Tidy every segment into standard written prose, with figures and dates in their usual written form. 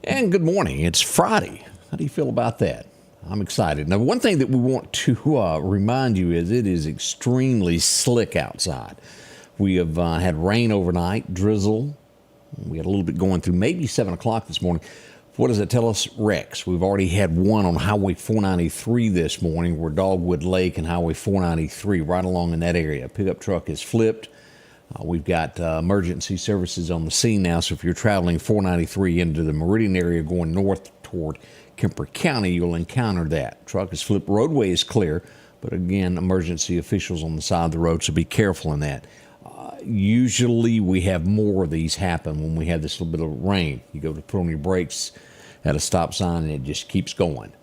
And good morning. It's Friday. How do you feel about that? I'm excited. Now, one thing that we want to remind you is it is extremely slick outside. We have had rain overnight, drizzle. We had a little bit going through maybe 7 o'clock this morning. What does that tell us? Wrecks. We've already had one on Highway 493 this morning. We're Dogwood Lake and Highway 493, right along in that area. A pickup truck is flipped. We've got emergency services on the scene now, so if you're traveling 493 into the Meridian area going north toward Kemper County, you'll encounter that. Truck is flipped. Roadway is clear, but again, emergency officials on the side of the road, so be careful in that. Usually we have more of these happen when we have this little bit of rain. You go to put on your brakes at a stop sign and it just keeps going.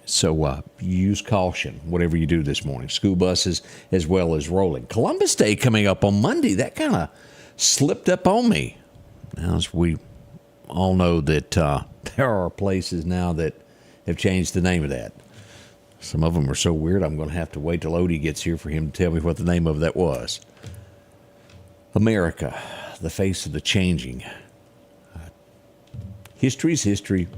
So use caution, whatever you do this morning. School buses as well as rolling. Columbus Day coming up on Monday. That kind of slipped up on me. Now, as we all know that there are places now that have changed the name of that. Some of them are so weird, I'm going to have to wait till Odie gets here for him to tell me what the name of that was. America, the face of the changing. History's history,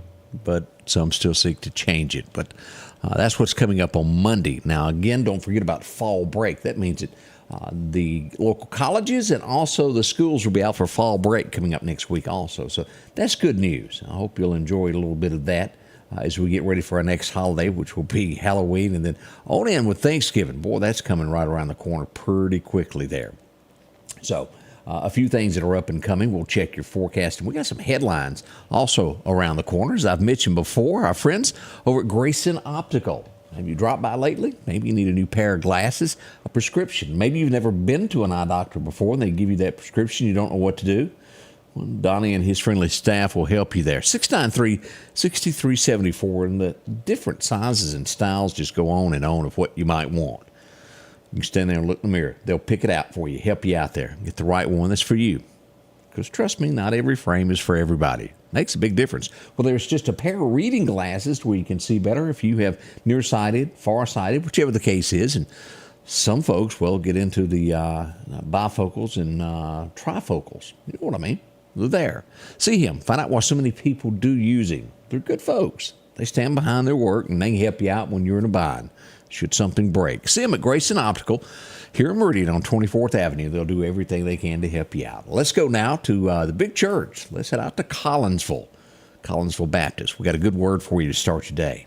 but some still seek to change it. But that's what's coming up on Monday. Now, again, don't forget about fall break. That means that the local colleges and also the schools will be out for fall break coming up next week also. So that's good news. I hope you'll enjoy a little bit of that as we get ready for our next holiday, which will be Halloween. And then on in with Thanksgiving. Boy, that's coming right around the corner pretty quickly there. So a few things that are up and coming. We'll check your forecast. And we got some headlines also around the corner. As I've mentioned before, our friends over at Grayson Optical. Have you dropped by lately? Maybe you need a new pair of glasses, a prescription. Maybe you've never been to an eye doctor before and they give you that prescription. You don't know what to do. Well, Donnie and his friendly staff will help you there. 693-6374. And the different sizes and styles just go on of what you might want. You can stand there and look in the mirror. They'll pick it out for you, help you out there, get the right one that's for you. Because trust me, not every frame is for everybody. Makes a big difference. Well, there's just a pair of reading glasses where you can see better if you have nearsighted, farsighted, whichever the case is. And some folks, well, get into the bifocals and trifocals. You know what I mean? They're there. See him. Find out why so many people do use him. They're good folks. They stand behind their work and they can help you out when you're in a bind. Should something break. See them at Grayson Optical here in Meridian on 24th Avenue. They'll do everything they can to help you out. Let's go now to the big church. Let's head out to Collinsville Baptist. We got a good word for you to start your day.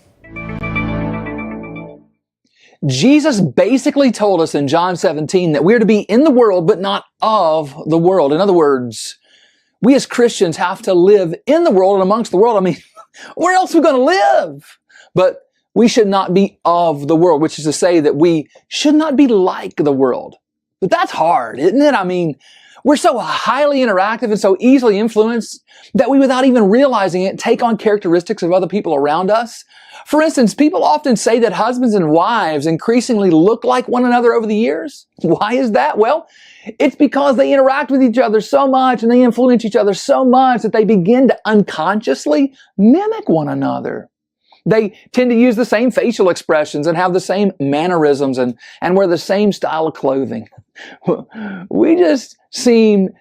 Jesus basically told us in John 17 that we're to be in the world, but not of the world. In other words, we as Christians have to live in the world and amongst the world. I mean, where else are we going to live? But we should not be of the world, which is to say that we should not be like the world. But that's hard, isn't it? I mean, we're so highly interactive and so easily influenced that we, without even realizing it, take on characteristics of other people around us. For instance, people often say that husbands and wives increasingly look like one another over the years. Why is that? Well, it's because they interact with each other so much and they influence each other so much that they begin to unconsciously mimic one another. They tend to use the same facial expressions and have the same mannerisms and wear the same style of clothing. We just seem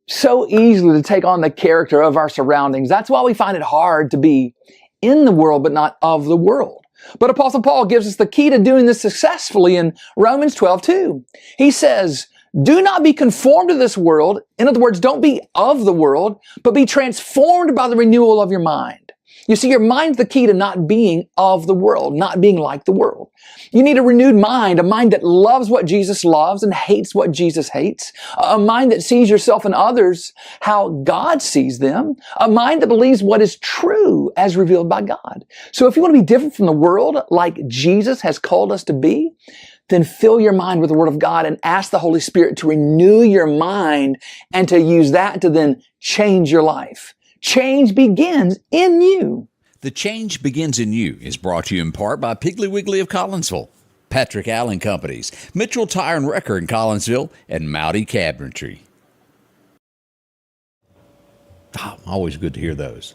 so easily to take on the character of our surroundings. That's why we find it hard to be in the world, but not of the world. But Apostle Paul gives us the key to doing this successfully in Romans 12:2. He says, do not be conformed to this world. In other words, don't be of the world, but be transformed by the renewal of your mind. You see, your mind's the key to not being of the world, not being like the world. You need a renewed mind, a mind that loves what Jesus loves and hates what Jesus hates, a mind that sees yourself and others how God sees them, a mind that believes what is true as revealed by God. So if you want to be different from the world like Jesus has called us to be, then fill your mind with the Word of God and ask the Holy Spirit to renew your mind and to use that to then change your life. Change begins in you. The Change Begins in You is brought to you in part by Piggly Wiggly of Collinsville, Patrick Allen Companies, Mitchell Tire and Wrecker in Collinsville, and Mowdy Cabinetry. Always good to hear those.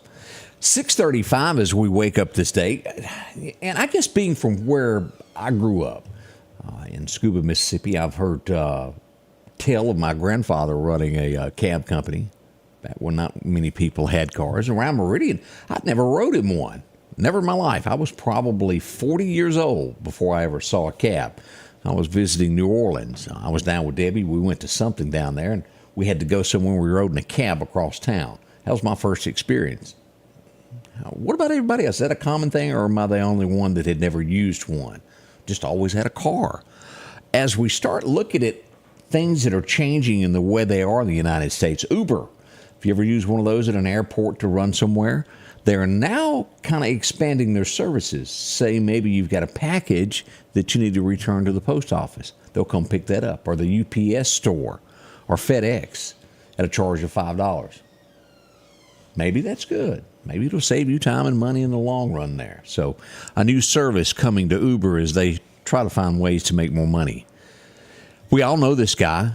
6:35 as we wake up this day. And I guess being from where I grew up, in Scuba, Mississippi, I've heard tell of my grandfather running a cab company. back when not many people had cars. Around Meridian, I'd never rode in one. Never in my life. I was probably 40 years old before I ever saw a cab. I was visiting New Orleans. I was down with Debbie. We went to something down there, and we had to go somewhere. We rode in a cab across town. That was my first experience. What about everybody else? Is that a common thing, or am I the only one that had never used one? Just always had a car. As we start looking at things that are changing in the way they are in the United States, Uber, if you ever use one of those at an airport to run somewhere, they are now kind of expanding their services. Say maybe you've got a package that you need to return to the post office. They'll come pick that up, or the UPS store, or FedEx at a charge of $5. Maybe that's good. Maybe it'll save you time and money in the long run there. So a new service coming to Uber as they try to find ways to make more money. We all know this guy.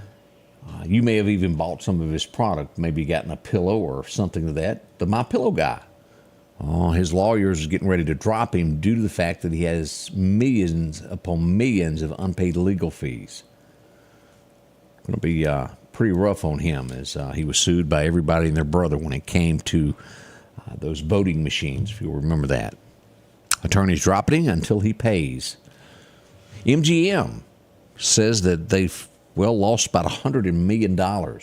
You may have even bought some of his product, maybe gotten a pillow or something of that. The MyPillow guy. Oh, his lawyers are getting ready to drop him due to the fact that he has millions upon millions of unpaid legal fees. Going to be pretty rough on him as he was sued by everybody and their brother when it came to those voting machines, if you'll remember that. Attorneys dropping him until he pays. MGM says that they've, lost about $100 million. Wow,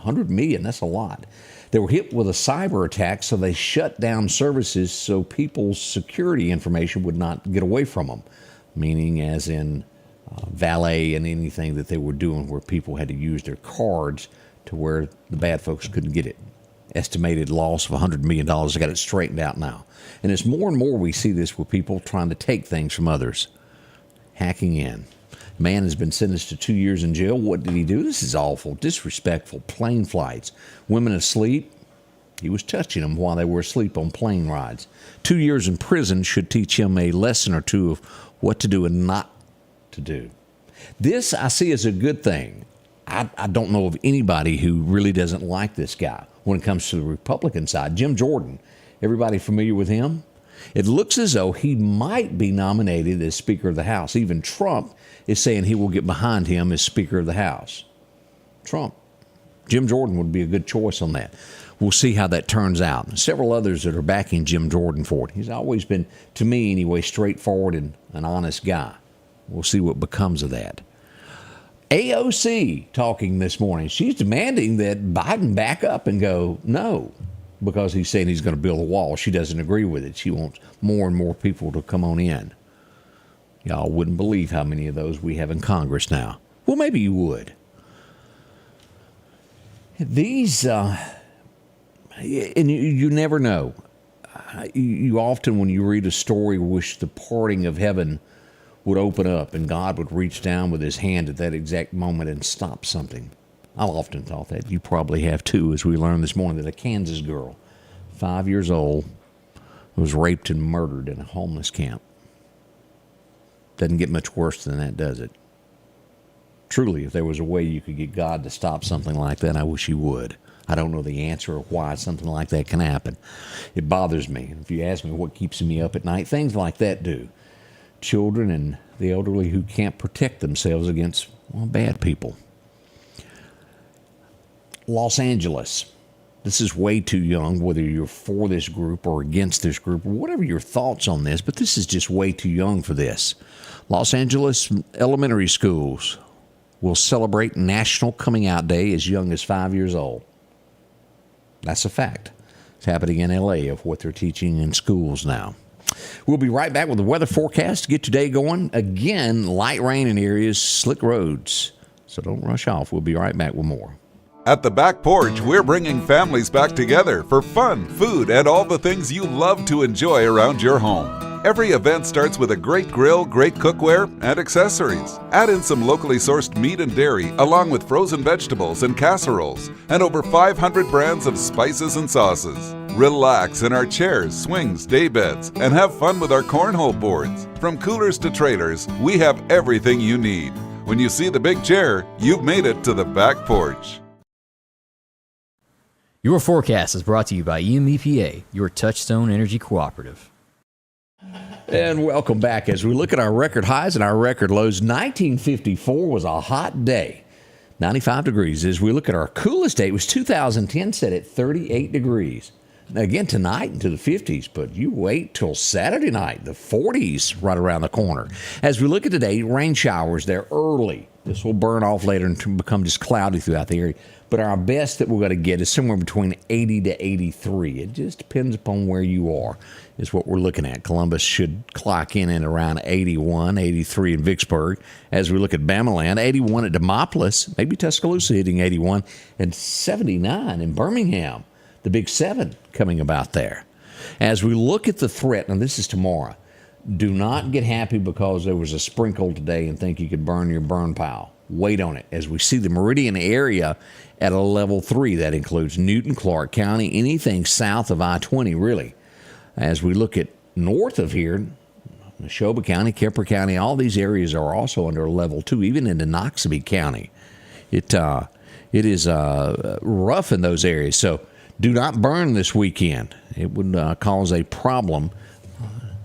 $100 million, that's a lot. They were hit with a cyber attack, so they shut down services so people's security information would not get away from them, meaning as in valet and anything that they were doing where people had to use their cards to where the bad folks couldn't get it. Estimated loss of $100 million. They got it straightened out now. And it's more and more we see this with people trying to take things from others. Hacking in. Man has been sentenced to 2 years in jail. What did he do? This is awful, disrespectful, plane flights. Women asleep. He was touching them while they were asleep on plane rides. 2 years in prison should teach him a lesson or two of what to do and not to do. This I see as a good thing. I don't know of anybody who really doesn't like this guy when it comes to the Republican side. Jim Jordan, everybody familiar with him? It looks as though he might be nominated as Speaker of the House. Even Trump is saying he will get behind him as Speaker of the House. Trump. Jim Jordan would be a good choice on that. We'll see how that turns out. Several others that are backing Jim Jordan for it. He's always been, to me anyway, straightforward and an honest guy. We'll see what becomes of that. AOC talking this morning. She's demanding that Biden back up and go, no, because he's saying he's going to build a wall. She doesn't agree with it. She wants more and more people to come on in. Y'all wouldn't believe how many of those we have in Congress now. Well, maybe you would. These, and you never know. You often, when you read a story, wish the parting of heaven would open up and God would reach down with his hand at that exact moment and stop something. I've often thought that. You probably have too, as we learned this morning that a Kansas girl, 5 years old, was raped and murdered in a homeless camp. Doesn't get much worse than that, does it? Truly, if there was a way you could get God to stop something like that, I wish he would. I don't know the answer or why something like that can happen. It bothers me. If you ask me what keeps me up at night, things like that do. Children and the elderly who can't protect themselves against, bad people. Los Angeles. This is way too young, whether you're for this group or against this group, or whatever your thoughts on this, but this is just way too young for this. Los Angeles elementary schools will celebrate National Coming Out Day as young as 5 years old. That's a fact. It's happening in L.A. of what they're teaching in schools now. We'll be right back with the weather forecast to get today going. Again, light rain in areas, slick roads. So don't rush off. We'll be right back with more. At the Back Porch, we're bringing families back together for fun, food, and all the things you love to enjoy around your home. Every event starts with a great grill, great cookware, and accessories. Add in some locally sourced meat and dairy, along with frozen vegetables and casseroles, and over 500 brands of spices and sauces. Relax in our chairs, swings, daybeds, and have fun with our cornhole boards. From coolers to trailers, we have everything you need. When you see the big chair, you've made it to the Back Porch. Your forecast is brought to you by EMEPA, your Touchstone Energy Cooperative. And welcome back as we look at our record highs and our record lows. 1954 was a hot day. 95 degrees. As we look at our coolest day, it was 2010, set at 38 degrees. Now, again, tonight into the 50s, but you wait till Saturday night, the 40s right around the corner. As we look at today, rain showers, they're early. This will burn off later and become just cloudy throughout the area. But our best that we're going to get is somewhere between 80 to 83. It just depends upon where you are, is what we're looking at. Columbus should clock in at around 81, 83 in Vicksburg. As we look at Bamaland, 81 at Demopolis, maybe Tuscaloosa hitting 81, and 79 in Birmingham. The Big 7 coming about there. As we look at the threat, and this is tomorrow, do not get happy because there was a sprinkle today and think you could burn your burn pile. Wait on it. As we see the Meridian area at a level 3, that includes Newton, Clark County, anything south of I-20, really. As we look at north of here, Neshoba County, Kemper County, all these areas are also under level 2, even into Noxubee County. It is rough in those areas. So do not burn this weekend. It would cause a problem.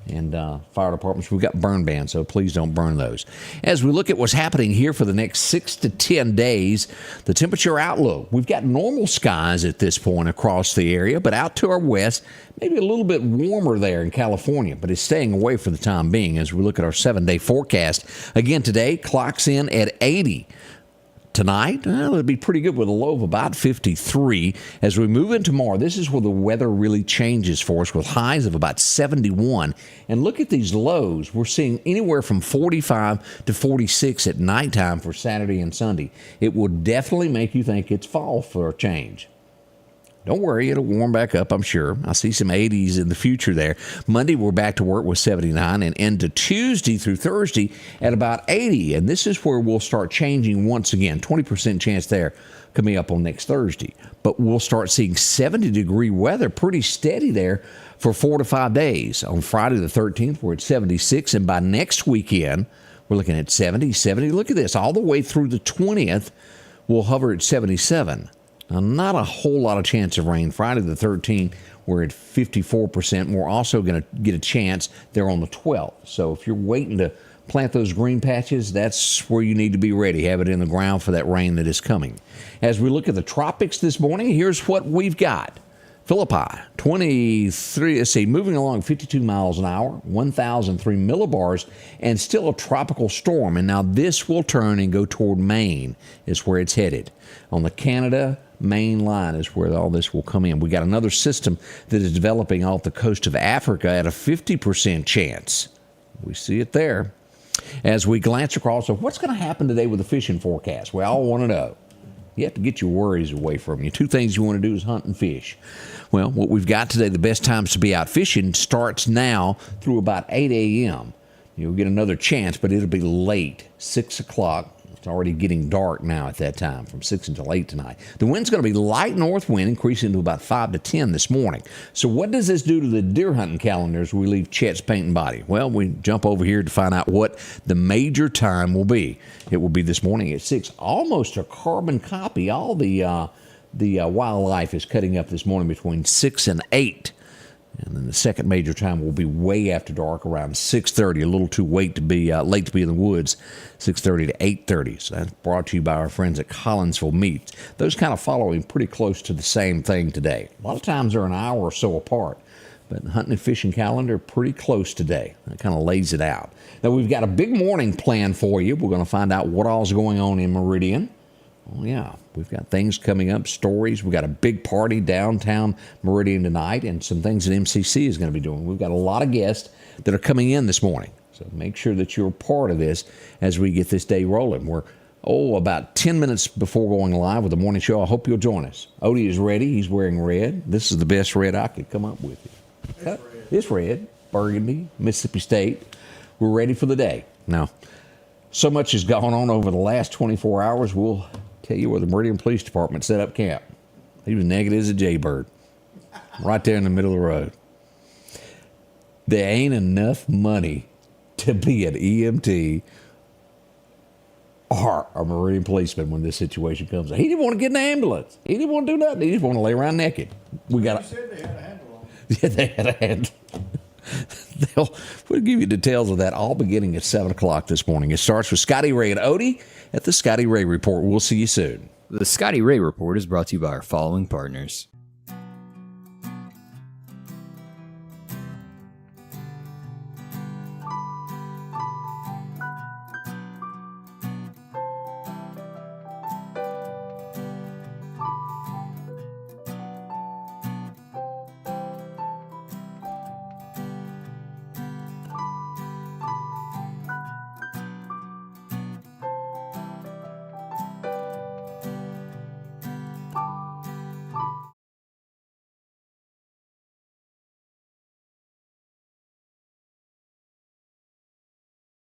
And fire departments, we've got burn bans, so please don't burn those. As we look at what's happening here for the next 6 to 10 days, the temperature outlook, we've got normal skies at this point across the area, but out to our west, maybe a little bit warmer there in California, but it's staying away for the time being as we look at our 7-day forecast. Again, today, clocks in at 80. Tonight, it'll be pretty good with a low of about 53. As we move into tomorrow, this is where the weather really changes for us with highs of about 71. And look at these lows. We're seeing anywhere from 45 to 46 at nighttime for Saturday and Sunday. It will definitely make you think it's fall for a change. Don't worry, it'll warm back up, I'm sure. I see some 80s in the future there. Monday, we're back to work with 79 and into Tuesday through Thursday at about 80. And this is where we'll start changing once again. 20% chance there coming up on next Thursday. But we'll start seeing 70-degree weather pretty steady there for 4 to 5 days. On Friday the 13th, we're at 76. And by next weekend, we're looking at 70. Look at this. All the way through the 20th, we'll hover at 77. Now, not a whole lot of chance of rain. Friday the 13th, we're at 54%. We're also going to get a chance there on the 12th. So if you're waiting to plant those green patches, that's where you need to be ready. Have it in the ground for that rain that is coming. As we look at the tropics this morning, here's what we've got. Philippi, 23, let's see, moving along 52 miles an hour, 1,003 millibars, and still a tropical storm. And now this will turn and go toward Maine, is where it's headed. On the Canada-Maine line is where all this will come in. We got another system that is developing off the coast of Africa at a 50% chance. We see it there. As we glance across, so what's going to happen today with the fishing forecast? We all want to know. You have to get your worries away from you. 2 things you want to do is hunt and fish. Well, what we've got today, the best times to be out fishing starts now through about 8 a.m. You'll get another chance, but it'll be late, 6 o'clock. It's already getting dark now at that time, from 6 until 8 tonight. The wind's going to be light north wind, increasing to about 5 to 10 this morning. So what does this do to the deer hunting calendars we leave Chet's Paint and Body? Well, we jump over here to find out what the major time will be. It will be this morning at 6, almost a carbon copy. All the wildlife is cutting up this morning between 6 and 8. And then the second major time will be way after dark, around 6:30. A little too late to be in the woods, 6:30 to 8:30. So that's brought to you by our friends at Collinsville Meats. Those kind of following pretty close to the same thing today. A lot of times they're an hour or so apart, but hunting and fishing calendar pretty close today. That kind of lays it out. Now we've got a big morning planned for you. We're going to find out what all's going on in Meridian. Oh, yeah, we've got things coming up, stories. We've got a big party downtown Meridian tonight and some things that MCC is going to be doing. We've got a lot of guests that are coming in this morning. So make sure that you're part of this as we get this day rolling. We're, about 10 minutes before going live with the morning show. I hope you'll join us. Odie is ready. He's wearing red. This is the best red I could come up with. It's red. Burgundy, Mississippi State. We're ready for the day. Now, so much has gone on over the last 24 hours. We'll tell you where the Meridian Police Department set up camp. He was naked as a jaybird, right there in the middle of the road. There ain't enough money to be an EMT or a Meridian policeman when this situation comes. He didn't want to get in the ambulance. He didn't want to do nothing. He just want to lay around naked. You said they had a handle on it. Yeah, they had a handle. We'll give you details of that all beginning at 7 o'clock this morning. It starts with Scotty Ray and Odie at the Scotty Ray Report. We'll see you soon. The Scotty Ray Report is brought to you by our following partners.